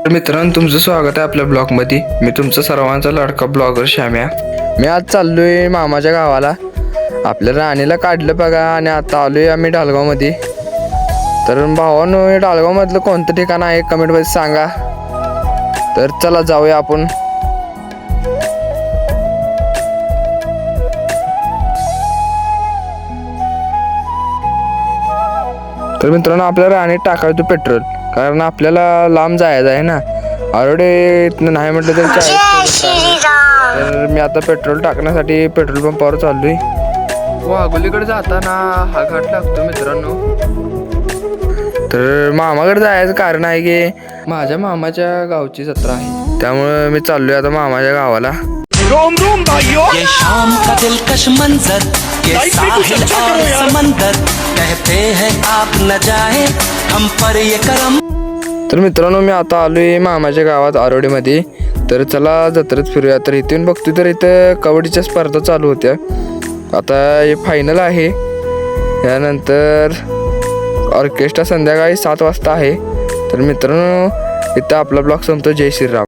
तर मित्रांनो, तुमचं स्वागत आहे आपल्या ब्लॉगमध्ये. मी तुमचा सर्वांचा लाडका ब्लॉगर श्याम्या. मी आज चाललोय मामाच्या गावाला. आपल्या राणीला काढलं बघा आणि आता आलोय आम्ही ढालगावमध्ये. तर भावांनो, हे ढालगावमधलं कोणतं ठिकाण आहे कमेंटमध्ये सांगा. तर चला जाऊया आपण. तर मित्रांनो, आपल्याला राणीत टाकायचं पेट्रोल, कारण आपल्याला लांब जायचं आहे ना. ऑलरेडी इथनं नाही म्हटलं तर 40 तर मी आता पेट्रोल टाकण्यासाठी पेट्रोल पंपावर चाललोय. वाघोलीकडे जाताना हा घाट लागतो मित्रांनो. तर मामाकडे जायचं कारण आहे की माझ्या मामाच्या गावची जत्रा आहे, त्यामुळे मी चाललोय आता मामाच्या गावाला. रोम रोम भाइयों, ये शाम का दिलकश मंजर, ये साहिल और समंदर, कहते हैं आप न जाए हम पर ये करम. तर मित्रांनो, मी आता आलोय मामाच्या गावात आरोडीमध्ये. तर चला जत्रेत फिरूया. तर इथून बघतो तर इथं कबड्डीच्या स्पर्धा चालू होत्या. आता हे फायनल आहे. यानंतर ऑर्केस्ट्रा संध्याकाळी 7 वाजता आहे. तर मित्रांनो, इथं आपला ब्लॉग संपतो. जय श्रीराम.